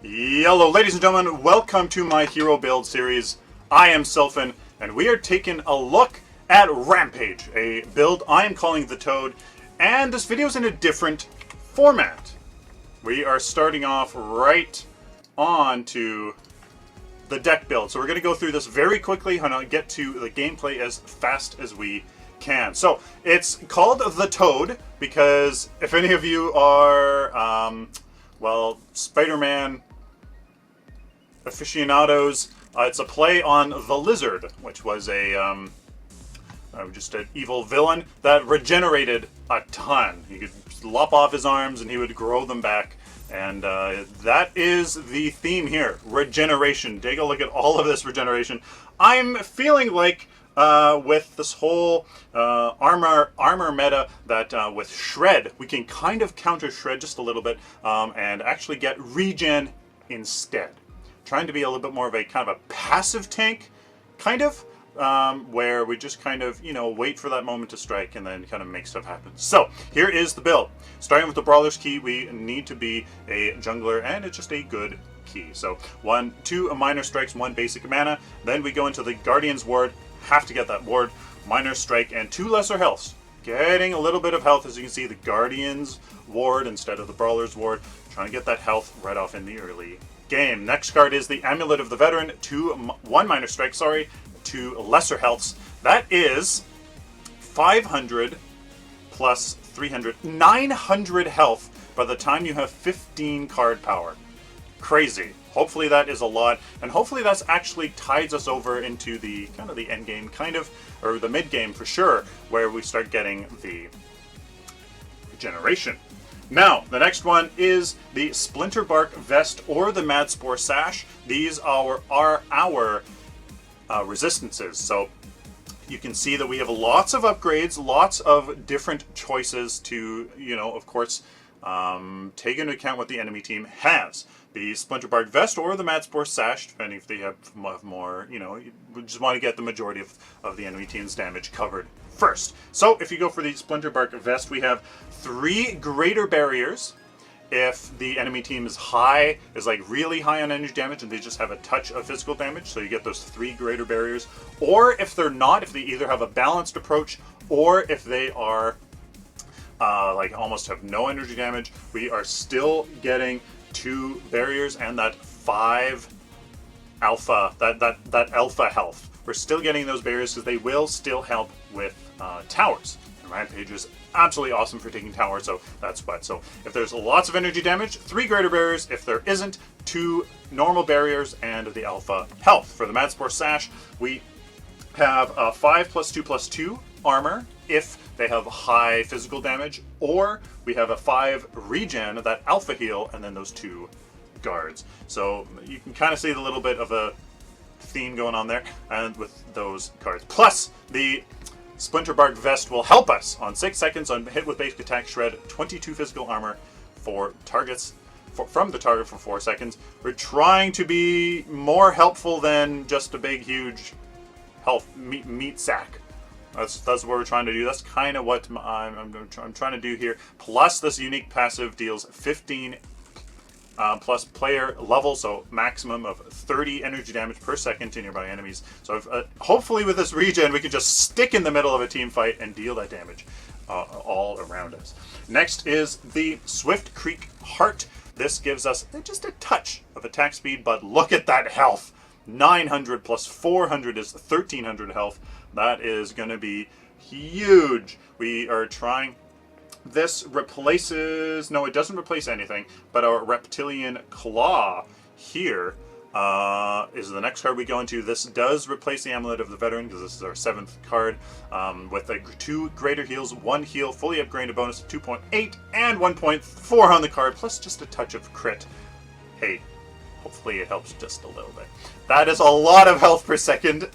Hello, ladies and gentlemen, welcome to my hero build series. I am Sylphin, and we are taking a look at Rampage, a build I am calling the Toad, and this video is in a different format. We are starting off right on to the deck build, so we're going to go through this very quickly and get to the gameplay as fast as we can. So, it's called the Toad because if any of you are, well, Spider-Man aficionados, it's a play on the Lizard, which was a just an evil villain that regenerated a ton. You could lop off his arms and he would grow them back, and that is the theme here: regeneration. Take a look at all of this regeneration. I'm feeling like with this whole armor meta that with Shred, we can kind of counter Shred just a little bit and actually get regen instead. Trying to be a little bit more of a kind of a passive tank, kind of, where we just kind of, you know, wait for that moment to strike and then kind of make stuff happen. So, here is the build. Starting with the Brawler's Key, we need to be a jungler, and it's just a good key. So, 2 minor strikes, 1 basic mana. Then we go into the Guardian's Ward. Have to get that ward. Minor strike and 2 lesser healths. Getting a little bit of health, as you can see, the Guardian's Ward instead of the Brawler's Ward. Trying to get that health right off in the early game. Next card is the Amulet of the Veteran. 1 minor strike, 2 lesser healths. That is 500 plus 300, 900 health by the time you have 15 card power. Crazy. Hopefully that is a lot, and hopefully that's actually tides us over into the kind of the end game, kind of, or the mid game for sure, where we start getting the regeneration. Now, the next one is the Splinter Bark Vest or the Mad Spore Sash. These are our resistances. So you can see that we have lots of upgrades, lots of different choices to, you know, of course, take into account what the enemy team has. The Splinter Bark Vest or the Mad Spore Sash, depending if they have more, you know, we just want to get the majority of the enemy team's damage covered first. So if you go for the Splinter Bark Vest, we have 3 greater barriers. If the enemy team is like really high on energy damage and they just have a touch of physical damage, so you get those 3 greater barriers. Or if they're not, if they either have a balanced approach or if they are like almost have no energy damage, we are still getting 2 barriers and that 5 alpha, that alpha health. We're still getting those barriers because they will still help with towers. And Rampage is absolutely awesome for taking towers, so that's what. So if there's lots of energy damage, 3 greater barriers. If there isn't, 2 normal barriers and the alpha health. For the Mad Spore Sash, we have 5 plus 2 plus 2 armor if they have high physical damage, or we have a 5 regen, that alpha heal, and then those 2 guards. So you can kind of see a little bit of a theme going on there, and with those cards. Plus, the Splinter Bark Vest will help us on 6 seconds on hit with basic attack, shred 22 physical armor for targets from the target for 4 seconds. We're trying to be more helpful than just a big, huge health meat sack. That's what we're trying to do. That's kind of what I'm trying to do here. Plus, this unique passive deals 15 plus player level, so maximum of 30 energy damage per second to nearby enemies. So hopefully with this regen, we can just stick in the middle of a team fight and deal that damage all around us. Next is the Swift Creek Heart. This gives us just a touch of attack speed, but look at that health. 900 plus 400 is 1300 health. That is going to be huge. We are trying... This replaces... No, it doesn't replace anything, but our Reptilian Claw here is the next card we go into. This does replace the Amulet of the Veteran, because this is our 7th card, with 2 greater heals, 1 heal, fully upgraded bonus of 2.8, and 1.4 on the card, plus just a touch of crit. Hey, hopefully it helps just a little bit. That is a lot of health per second.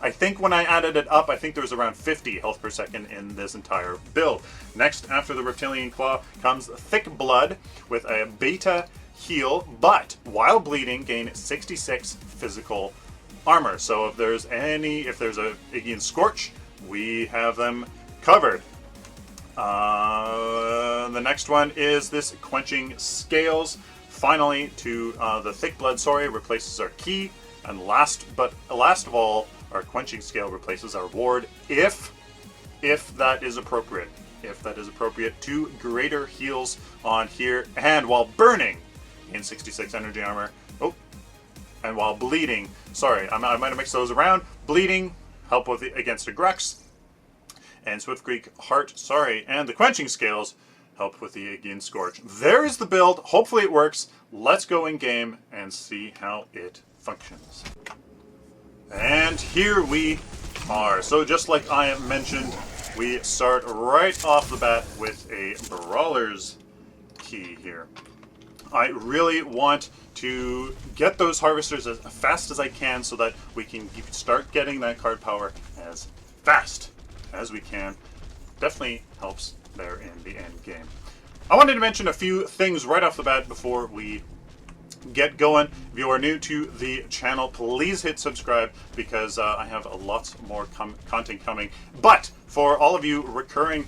I think when I added it up, I think there was around 50 health per second in this entire build. Next, after the Reptilian Claw, comes Thick Blood with a beta heal, but while bleeding, gain 66 physical armor. So if there's a Iggy and Scorch, we have them covered. The next one is this Quenching Scales. finally, to the Thick Blood Sorry replaces our key, and last of all, our Quenching Scale replaces our ward, if that is appropriate. If that is appropriate, 2 greater heals on here, and while burning in 66 energy armor. Oh, and while bleeding, sorry, I might have mixed those around. Bleeding, help with against a Grux, and Swift Greek Heart, sorry, and the Quenching Scales help with the Aegean Scourge. There is the build. Hopefully it works. Let's go in game and see how it functions. And here we are. So just like I mentioned, we start right off the bat with a Brawler's Key here. I really want to get those Harvesters as fast as I can so that we can start getting that card power as fast as we can. Definitely helps there in the end game. I wanted to mention a few things right off the bat before we get going. If you are new to the channel, please hit subscribe because I have lots more content coming. But for all of you recurring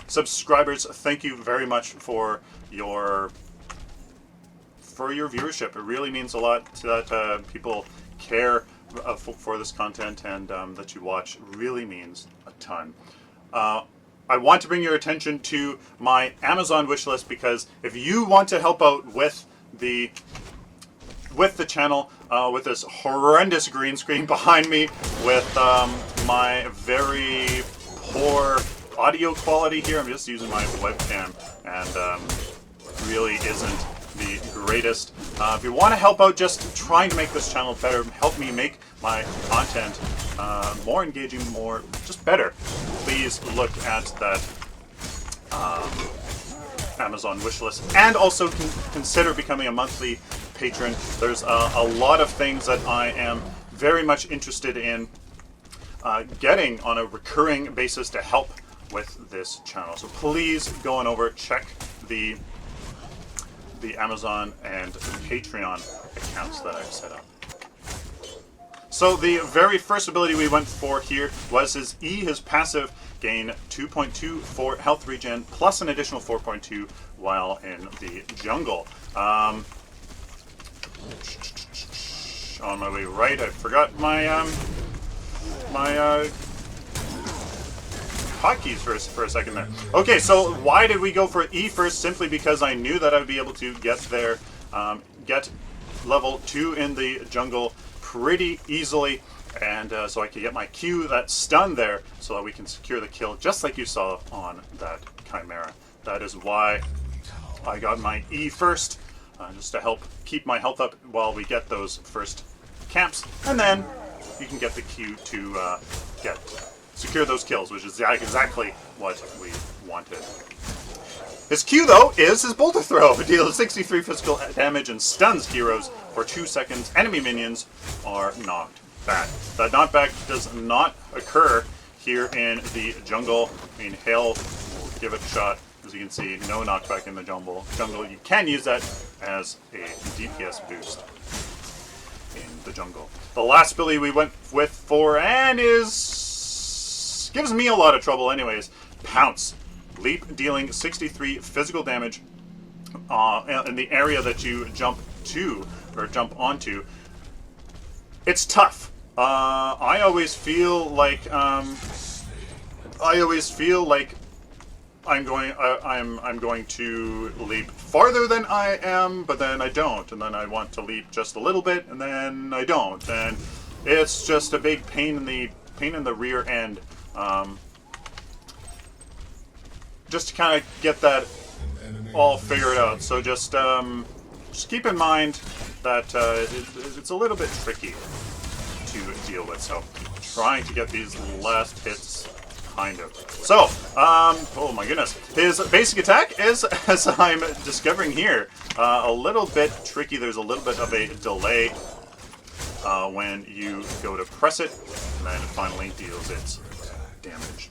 subscribers, thank you very much for your viewership. It really means a lot that people care for this content, and that you watch really means a ton. I want to bring your attention to my Amazon wishlist, because if you want to help out with the channel, with this horrendous green screen behind me, with my very poor audio quality here, I'm just using my webcam, and really isn't the greatest. If you want to help out just trying to make this channel better, help me make my content more engaging, more just better, please look at that Amazon wishlist, and also consider becoming a monthly patron. There's a lot of things that I am very much interested in getting on a recurring basis to help with this channel. So please go on over, check the Amazon and Patreon accounts that I've set up. So the very first ability we went for here was his E, his passive, gain 2.2 for health regen, plus an additional 4.2 while in the jungle. On my way right, I forgot my hotkeys for a second there. Okay, so why did we go for E first? Simply because I knew that I would be able to get there, get level 2 in the jungle pretty easily, and so I could get my Q, that stun there, so that we can secure the kill, just like you saw on that Chimera. That is why I got my E first, just to help keep my health up while we get those first camps, and then you can get the Q to secure those kills, which is exactly what we wanted. His Q, though, is his Boulder Throw. It deals 63 physical damage and stuns heroes for 2 seconds. Enemy minions are knocked back. That knockback does not occur here in the jungle. I mean, Hail will give it a shot. As you can see, no knockback in the jungle. You can use that as a DPS boost in the jungle. The last ability we went with for, and gives me a lot of trouble anyways, Pounce. Leap, dealing 63 physical damage in the area that you jump to, or jump onto. It's tough. I always feel like I'm going to leap farther than I am, but then I don't, and then I want to leap just a little bit, and then I don't, and it's just a big pain in the rear end. Just to kind of get that all figured out. So just keep in mind that it's a little bit tricky to deal with. So trying to get these last hits, kind of. So, oh my goodness. His basic attack is, as I'm discovering here, a little bit tricky. There's a little bit of a delay when you go to press it, and then it finally deals its damage.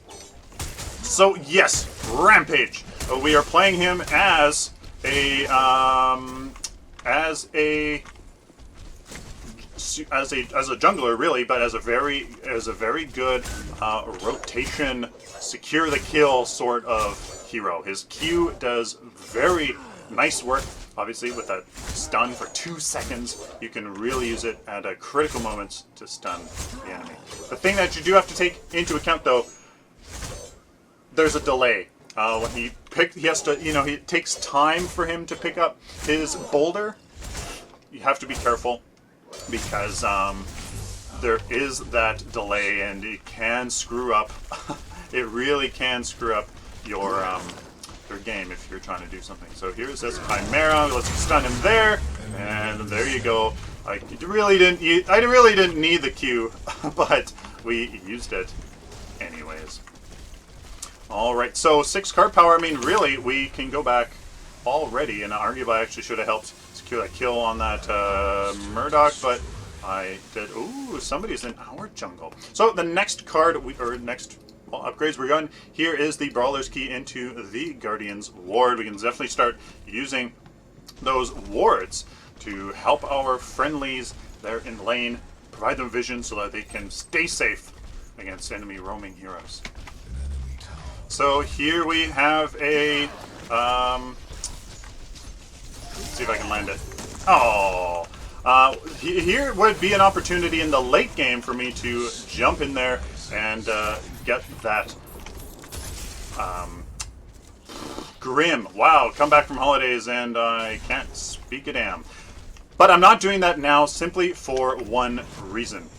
So yes, Rampage. We are playing him as a jungler, really, but as a very good rotation, secure the kill sort of hero. His Q does very nice work Obviously, with that stun for 2 seconds, you can really use it at a critical moment to stun the enemy. The thing that you do have to take into account, though, there's a delay. When he has to, it takes time for him to pick up his boulder. You have to be careful because there is that delay, and it can screw up. It really can screw up your game if you're trying to do something. So here's this Chimera. Let's stun him there, and there you go. I really didn't need the Q, but we used it anyways. All right, so 6 card power. I mean, really, we can go back already, and arguably I actually should have helped secure that kill on that Murdoch, but I did. Ooh, somebody's in our jungle. So the next card next upgrades we're going here is the Brawler's Key into the Guardian's Ward. We can definitely start using those wards to help our friendlies there in lane, provide them vision so that they can stay safe against enemy roaming heroes. So here we have a let's see if I can land it. Oh, here would be an opportunity in the late game for me to jump in there and get that Grim. Wow, come back from holidays and I can't speak a damn. But I'm not doing that now simply for one reason.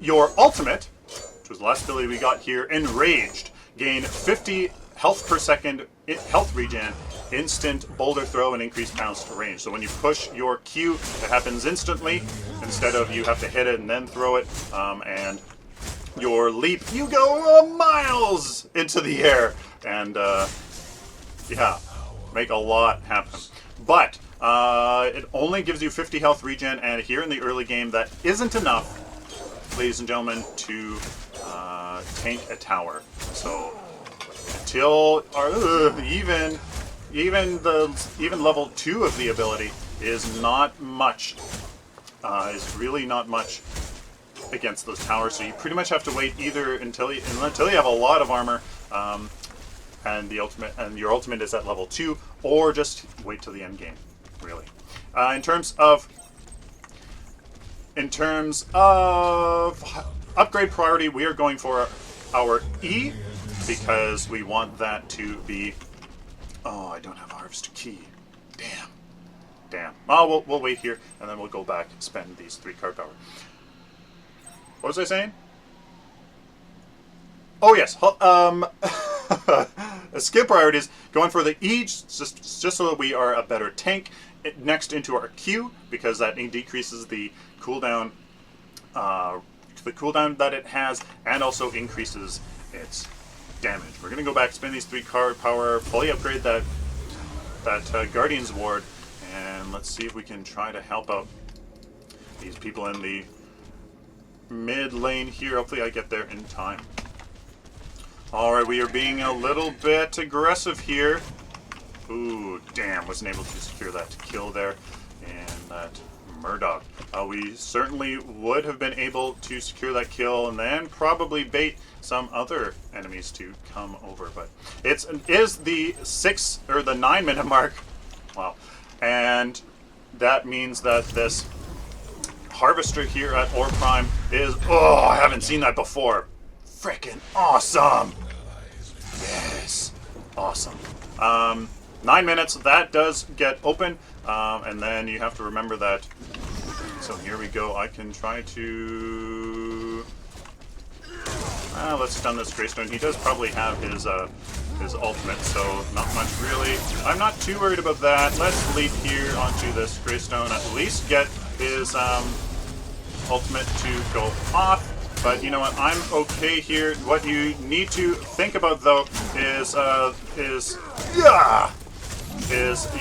Your ultimate, which was the last ability we got here, Enraged, gain 50 health per second, health regen, instant boulder throw, and increased bounce to range. So when you push your Q, it happens instantly, instead of you have to hit it and then throw it. And your leap, you go miles into the air, and yeah, make a lot happen. But it only gives you 50 health regen, and here in the early game, that isn't enough, ladies and gentlemen, to tank a tower. So until even level 2 of the ability is not much, is really not much against those towers. So you pretty much have to wait either until you have a lot of armor, and your ultimate is at level 2, or just wait till the end game. Really, in terms of upgrade priority, we are going for our E because we want that to be. Oh, I don't have Harvester Key. Damn. Oh, we'll wait here, and then we'll go back and spend these 3 card power. What was I saying? Oh yes, skip priorities. Going for the E, just so that we are a better tank. Next into our Q, because that decreases the cooldown, that it has, and also increases its damage. We're gonna go back, spend these 3 card power, fully upgrade that Guardian's Ward, and let's see if we can try to help out these people in the mid lane here. Hopefully I get there in time. Alright, we are being a little bit aggressive here. Ooh, damn, wasn't able to secure that kill there. And that Murdoch. We certainly would have been able to secure that kill and then probably bait some other enemies to come over. But it is the 9 minute mark. Wow. And that means that this Harvester here at Ore Prime is, oh, I haven't seen that before. Freaking awesome. Yes. Awesome. 9 minutes, that does get open, and then you have to remember that. So here we go. I can try to. Let's stun this Greystone. He does probably have his ultimate, so not much really. I'm not too worried about that. Let's leap here onto this Greystone. At least get his ultimate to go off. But you know what? I'm okay here. What you need to think about though is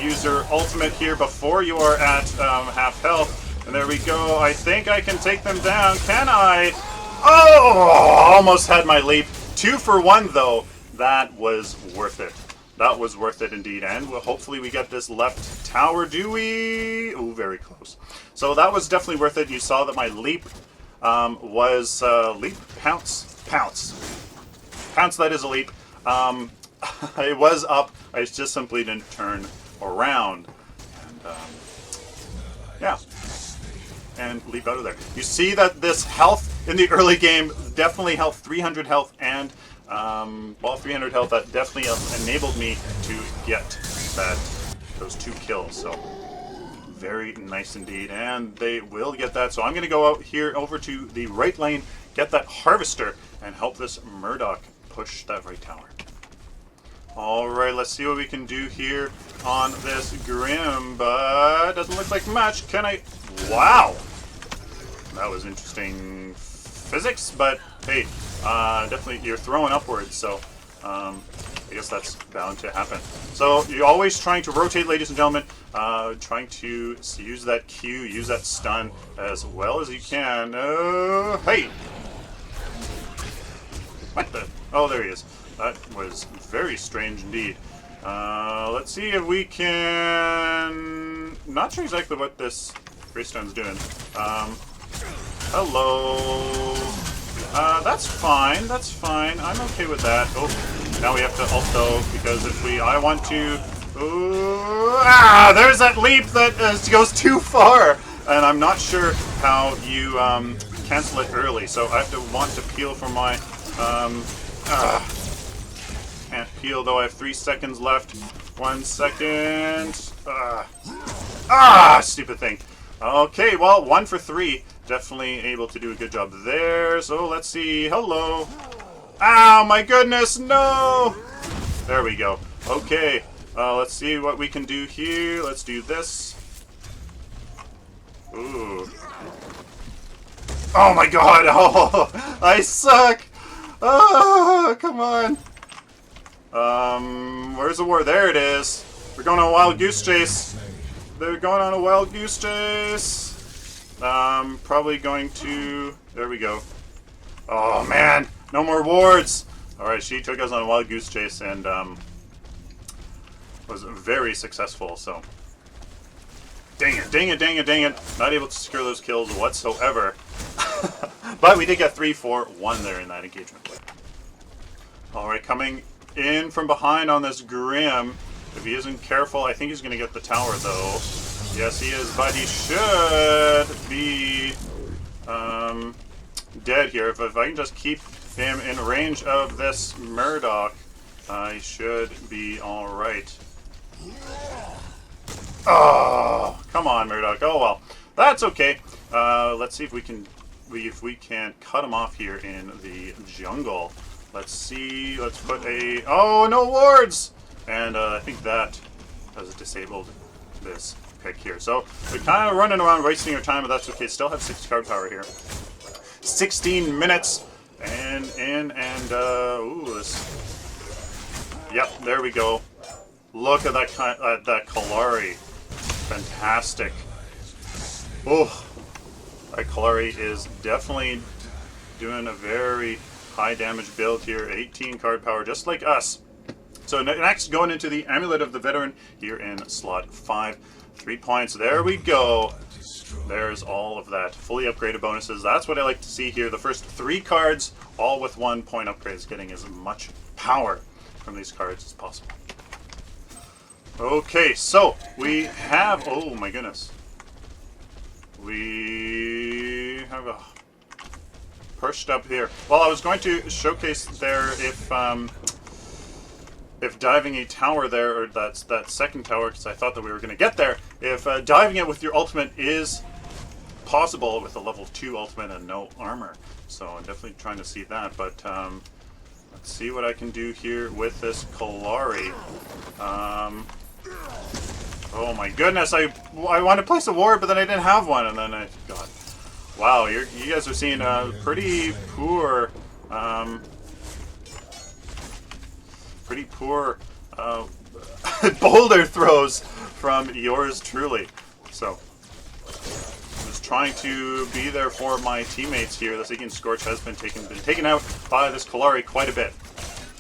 use your ultimate here before you are at half health. And there we go. I think I can take them down. Can I? Oh! Almost had my leap. 2 for 1 though. That was worth it. That was worth it indeed. And hopefully we get this left tower. Do we? Ooh, very close. So that was definitely worth it. You saw that my leap was leap, pounce. That is a leap. it was up. I just simply didn't turn around. And yeah. And leap out of there. You see that this health in the early game, definitely health, 300 health, and 300 health, that definitely enabled me to get those 2 kills. So very nice indeed, and they will get that. So I'm going to go out here over to the right lane, get that harvester, and help this Murdoch push that right tower. Alright, let's see what we can do here on this Grim, but doesn't look like much. Can I... Wow! That was interesting physics, but hey, definitely you're throwing upwards, so I guess that's bound to happen. So you're always trying to rotate, ladies and gentlemen, trying to use that Q, use that stun as well as you can. Hey! What the? Oh, there he is. That was very strange indeed. Let's see if we can... Not sure exactly what this Greystone's doing. Hello. That's fine. That's fine. I'm okay with that. Oh, now we have to also, because if I want to... there's that leap that goes too far. And I'm not sure how you cancel it early. So I have to want to peel for my... Can't peel though. I have 3 seconds left. 1 second. Stupid thing. Okay, well, 1 for 3. Definitely able to do a good job there. So let's see. Hello. Ow, my goodness, no! There we go. Okay, let's see what we can do here. Let's do this. Ooh. Oh my god! Oh, I suck! Oh, come on. Where's the war? There it is. We're going on a wild goose chase. They're going on a wild goose chase. Probably going to... There we go. Oh, man. No more wards. Alright, she took us on a wild goose chase and was very successful, so... Dang it, dang it, dang it, dang it. Not able to secure those kills whatsoever. But we did get 3-4-1 there in that engagement. Alright, coming in from behind on this Grim. If he isn't careful, I think he's going to get the tower, though. Yes, he is, but he should be dead here. If I can just keep him in range of this Murdoch, he should be alright. Oh, come on, Murdoch. Oh, well. That's okay. Let's see if we can cut him off here in the jungle. Let's see. Let's put a... Oh, no wards! And I think that has disabled this pick here. So we're kind of running around wasting our time, but that's okay. Still have 6 card power here. 16 minutes. And ooh, this... Yep, there we go. Look at that Kalari. Fantastic. Oh, that Kalari is definitely doing a very high damage build here. 18 card power, just like us. So next, going into the Amulet of the Veteran here in slot 5. 3 points. There we go. There's all of that. Fully upgraded bonuses. That's what I like to see here. The first 3 cards, all with 1 point upgrades, getting as much power from these cards as possible. Okay, so we have... Oh my goodness. We have a... Pushed up here. Well, I was going to showcase there if diving a tower there, or that second tower, because I thought that we were going to get there, if diving it with your ultimate is possible with a level 2 ultimate and no armor. So I'm definitely trying to see that, but let's see what I can do here with this Kalari. Oh my goodness, I wanted to place a ward, but then I didn't have one, and then I... God. Wow, you guys are seeing pretty poor... pretty poor boulder throws from yours truly. So, just trying to be there for my teammates here. The Seeking Scorch has been taken out by this Kalari quite a bit.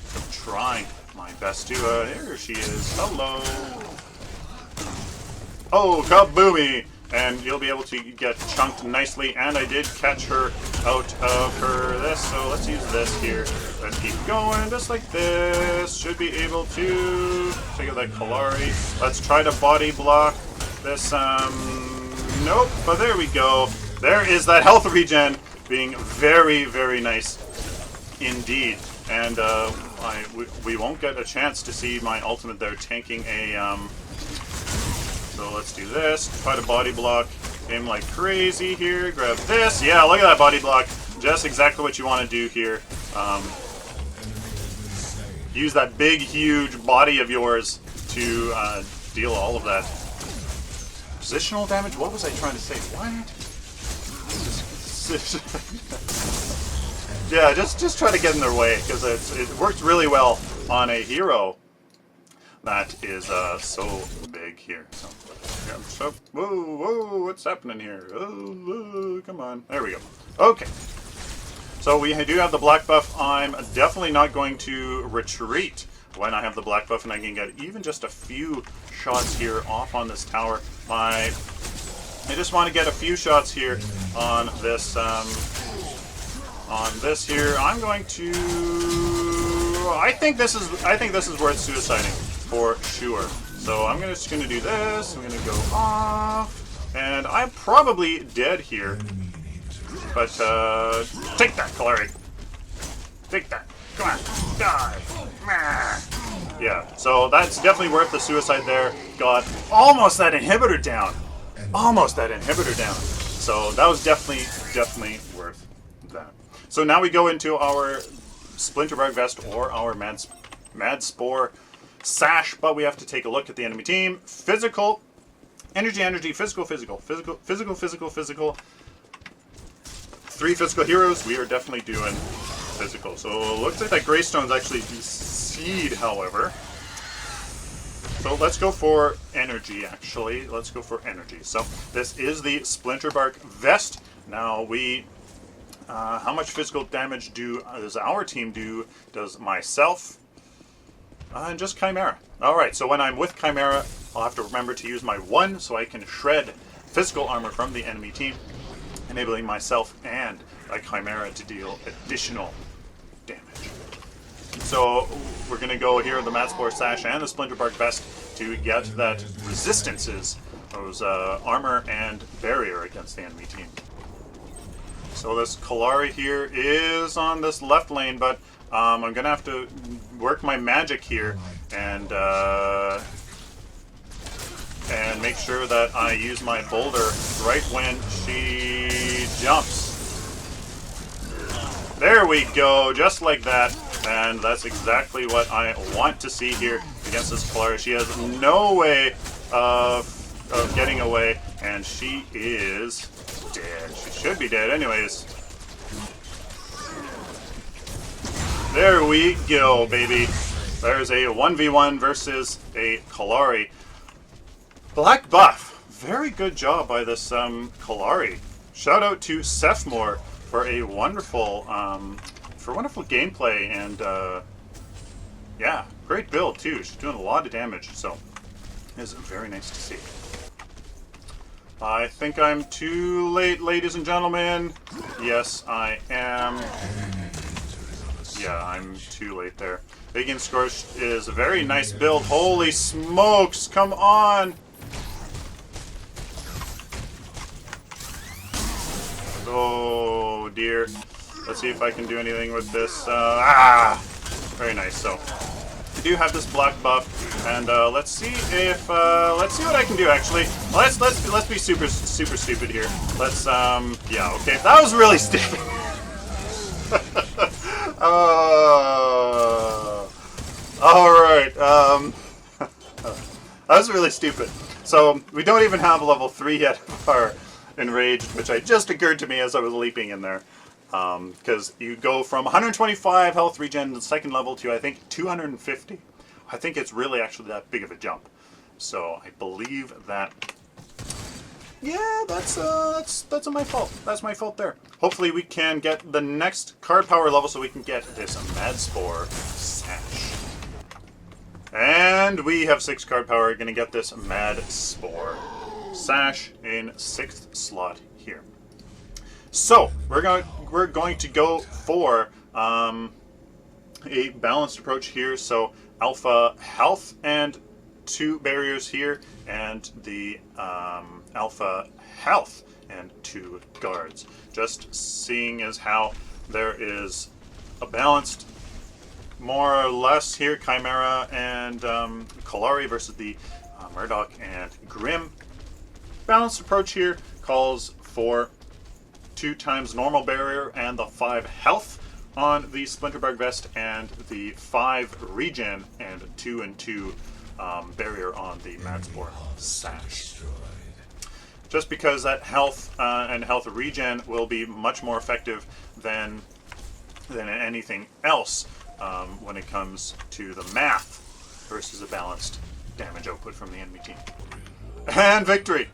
So trying my best to... here she is. Hello. Oh, kaboomy! and you'll be able to get chunked nicely. And I did catch her out of her this, so let's use this here. Let's keep going just like this. Should be able to take out that Kalari. Let's try to body block this. Nope, but there we go. There is that health regen being very, very nice indeed. And we won't get a chance to see my ultimate there tanking a so let's do this. Try to body block him like crazy here. Grab this. Yeah, look at that body block. Just exactly what you want to do here. Use that big, huge body of yours to deal all of that positional damage. What was I trying to say? What? Yeah, just try to get in their way, because it works really well on a hero that is so big here. So, yeah, so whoa, what's happening here? Oh, come on. There we go. Okay. So we do have the black buff. I'm definitely not going to retreat when I have the black buff, and I can get even just a few shots here off on this tower. I just want to get a few shots here on this here. I'm going to. I think this is worth suiciding for sure. So I'm just going to do this. I'm going to go off, and I'm probably dead here. But take that, Kalari. Take that. Come on, die. Yeah. So that's definitely worth the suicide there. Got almost that inhibitor down. Almost that inhibitor down. So that was definitely worth that. So now we go into our Splinterbark Vest or our Mad Spore Sash, but we have to take a look at the enemy team. Physical, energy, physical. 3 physical heroes. We are definitely doing physical. So it looks like that Greystone's actually seed, however. So let's go for energy, actually. Let's go for energy. So this is the Splinterbark Vest. Now we... how much physical damage does our team do? Does myself? And just Chimera. Alright, so when I'm with Chimera, I'll have to remember to use my 1 so I can shred physical armor from the enemy team, enabling myself and a Chimera to deal additional damage. So we're going to go here, the Mad Spore Sash and the Splinterbark Vest, to get that resistances, those armor and barrier against the enemy team. So this Kalari here is on this left lane, but I'm going to have to work my magic here and make sure that I use my boulder right when she jumps. There we go, just like that. And that's exactly what I want to see here against this Kalari. She has no way of getting away, and she is dead. She should be dead anyways. There we go, baby. There's a 1v1 versus a Kalari. Black buff. Very good job by this Kalari. Shout out to Sephmore for a wonderful gameplay, and yeah, great build too. She's doing a lot of damage, so it's very nice to see. I think I'm too late, ladies and gentlemen. Yes, I am. Yeah, I'm too late there. Bacon Scorch is a very nice build. Holy smokes, come on! Oh dear. Let's see if I can do anything with this. Very nice. So I do have this black buff, and let's see if let's see what I can do. Actually, let's be super stupid here. Let's yeah, okay, that was really stupid. All right. That was really stupid. So we don't even have level 3 yet of our Enraged, which just occurred to me as I was leaping in there. Because you go from 125 health regen to second level to, I think, 250. I think it's really actually that big of a jump. So I believe that, yeah, that's my fault. That's my fault there. Hopefully we can get the next card power level so we can get this Mad Spore Sash. And we have 6 card power. Gonna get this Mad Spore sash in 6th slot here. So we're going to go for a balanced approach here. So alpha health and 2 barriers here, and the alpha health and 2 guards. Just seeing as how there is a balanced, more or less here, Chimera and Kalari versus the Murdoch and Grim. Balanced approach here calls for 2 times normal barrier and the 5 health on the Splinterbark Vest, and the 5 regen and 2 and 2 barrier on the Madspore Sash. Just because that health and health regen will be much more effective than anything else when it comes to the math versus a balanced damage output from the enemy team. And victory!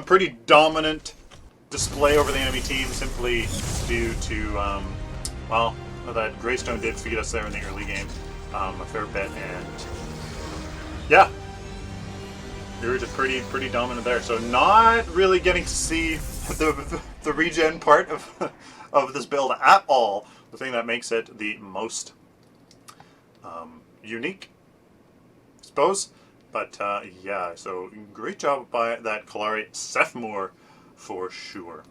Pretty dominant display over the enemy team, simply due to, well, that Greystone did feed us there in the early game a fair bit, and yeah, we were just pretty dominant there. So not really getting to see the regen part of this build at all. The thing that makes it the most unique, I suppose. But yeah, so great job by that Kalari Sephmore for sure.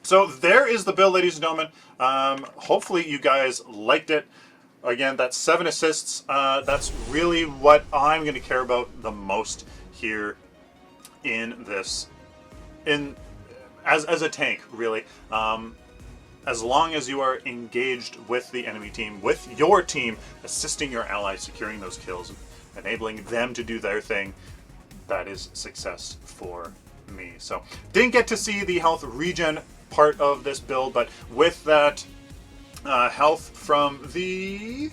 So there is the build, ladies and gentlemen. Hopefully you guys liked it. Again, that's 7 assists. That's really what I'm going to care about the most here in this, as a tank, really. As long as you are engaged with the enemy team, with your team, assisting your allies, securing those kills, enabling them to do their thing, that is success for me. So, didn't get to see the health regen part of this build, but with that health from the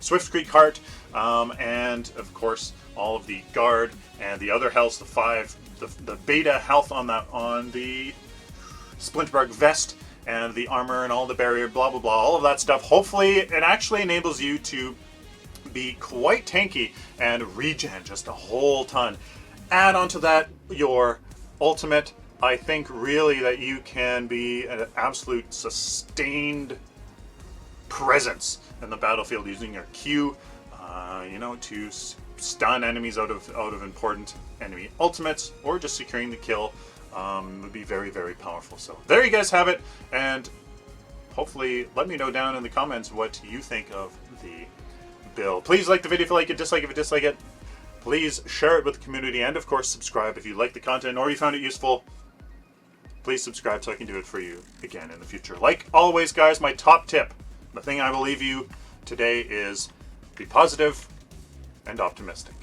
Swift Creek Cart, and of course all of the guard and the other health, the beta health on the Splinterbark Vest and the armor and all the barrier, blah blah blah, all of that stuff. Hopefully it actually enables you to be quite tanky and regen just a whole ton. Add onto that your ultimate. I think really that you can be an absolute sustained presence in the battlefield using your Q, you know, to stun enemies out of important enemy ultimates, or just securing the kill would be very, very powerful. So there you guys have it, and hopefully let me know down in the comments what you think of the build. Please like the video if you like it, dislike if you dislike it. Please share it with the community, and of course subscribe if you like the content or you found it useful. Please subscribe so I can do it for you again in the future. Like always, guys, my top tip, the thing I will leave you today is be positive and optimistic.